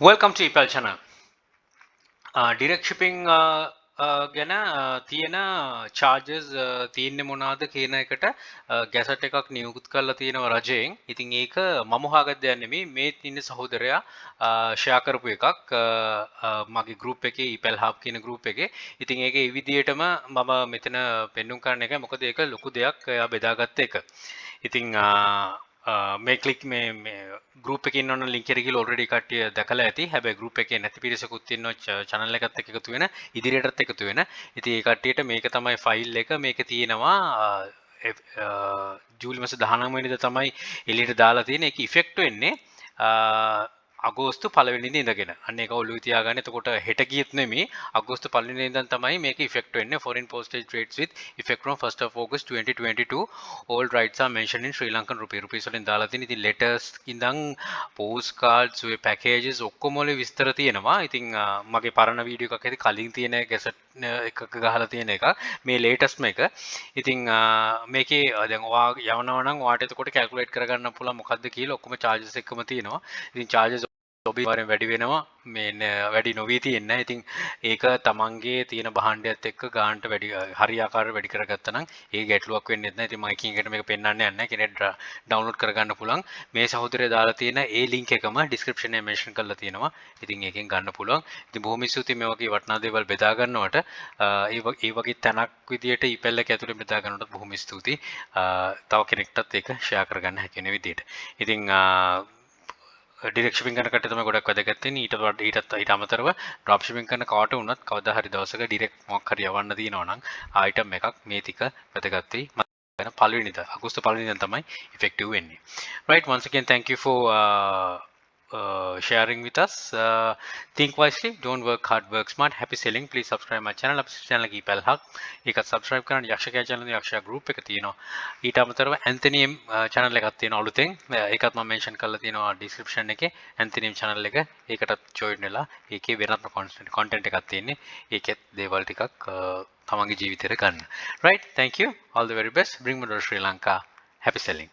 Welcome to EPL channel. Direct shipping ගැන තියෙන charges තියෙන්නේ මොනවාද කියන එකට ගැසට් එකක් නියුත් කරලා තියෙනවා රජයෙන්. ඉතින් ඒක මම හොයාගත්ත දෙයක් නෙමෙයි. මේ ඉන්න සහෝදරයා ෂෙයා කරපු එකක් මගේ group එකේ EPL hub කියන group එකේ. ඉතින් ඒක ඒ විදිහටම මම මෙතන පෙන්눔 කරන එක. මොකද ඒක ලොකු දෙයක් එයා බෙදාගත්ත එක. ඉතින් මේ ක්ලික් මේ group එකේ ඉන්නවනම් link එකට ගිහලා already කට්ටිය දැකලා ඇති. හැබැයි group එකේ නැති පිරිසකුත් ඉන්නවා channel එකත් එක්ක එකතු වෙන ඉදිරියටත් එකතු වෙන. ඉතින් ඒ කට්ටියට මේක තමයි ෆයිල් එක. මේක තියෙනවා ජූලි මාස 19 වෙනිදා තමයි එළියට දාලා තියෙන. ඒක ඉෆෙක්ට් වෙන්නේ අගෝස්තු 1 වෙනිදා ඉඳගෙන. අන්න ඒක ඔළුවේ තියාගන්න. එතකොට හෙට ගියත් නෙමෙයි අගෝස්තු 1 වෙනිදා ඉඳන් තමයි මේක ඉෆෙක්ට් වෙන්නේ. Foreign postage rates with effect from 1st of August 2022. All rights are mentioned in Sri Lankan rupee. rupees වලින් දාලා තියෙන. ඉතින් letters ඉඳන් post cards ඔය packages ඔක්කොම වල විස්තර තියෙනවා. ඉතින් මගේ පරණ වීඩියෝ එකක් ඇති කලින් තියෙන ගැසට් එකක ගහලා තියෙන එක. මේ latest එක. ඉතින් මේකේ දැන් ඔයා යවනවා නම් ඔයාට එතකොට calculate කරගන්න පුළුවන් මොකද්ද කියලා ඔක්කොම charges එකම තියෙනවා. ඉතින් charges ඔබේ වරෙන් වැඩි වෙනවා මේ වැඩි නොවී තියෙන්නේ. ඉතින් ඒක තමන්ගේ තියෙන භාණ්ඩයත් එක්ක ගානට වැඩි හරියාකාරව වැඩි කරගත්තා නම් ඒ ගැටලුවක් වෙන්නේ නැහැ. ඉතින් මම එකින් එකට මේක පෙන්වන්න යන්නේ නැහැ. කෙනෙක් ඩවුන්ලෝඩ් කරගන්න පුළුවන්. මේ සහෝදරය දාලා තියෙන ඒ link එකම description එකේ mention කරලා තියෙනවා. ඉතින් ඒකෙන් ගන්න පුළුවන්. ඉතින් බොහොම ස්තුතියි මේ වගේ වටිනා දේවල් බෙදා ගන්නවට. ඒ වගේ තැනක් විදියට EPL එක ඇතුලේ බෙදා ගන්නවට බොහොම ස්තුතියි. තව කෙනෙක්ටත් ඒක share කරගන්න හැකි වෙන විදියට. ඉතින් direct shipping කරන කට තමයි ගොඩක් වැදගත් වෙන්නේ. ඊට අමතරව drop shipping කරන කාට වුණත් කවදා හරි දවසක direct මොකක් හරි යවන්න තියෙනවා නම් item එකක් මේ ටික වැදගත් වෙයි. මම පළවෙනිදා අගෝස්තු 1 වෙනිදා තමයි effective වෙන්නේ. Right, once again thank you for sharing with us. Think wisely, don't work hard, work smart. Happy selling. Please subscribe my channel. අපේ channel එක EPL hub. ඒකත් subscribe කරන්න. යක්ෂකයා channel එක යක්ෂයා group එක තියෙනවා. ඊට අමතරව ඇන්තනි channel එකක් තියෙනවා අලුතෙන්. ඒකත් මම mention කරලා තියෙනවා description එකේ. ඇන්තනි channel එක. ඒකටත් join වෙලා ඒකේ වෙනත්ම content එකක් තියෙන්නේ. ඒකෙත් දේවල් ටිකක් තමන්ගේ ජීවිතේට ගන්න. Right, thank you. All the very best. Bring me to Sri Lanka. Happy selling.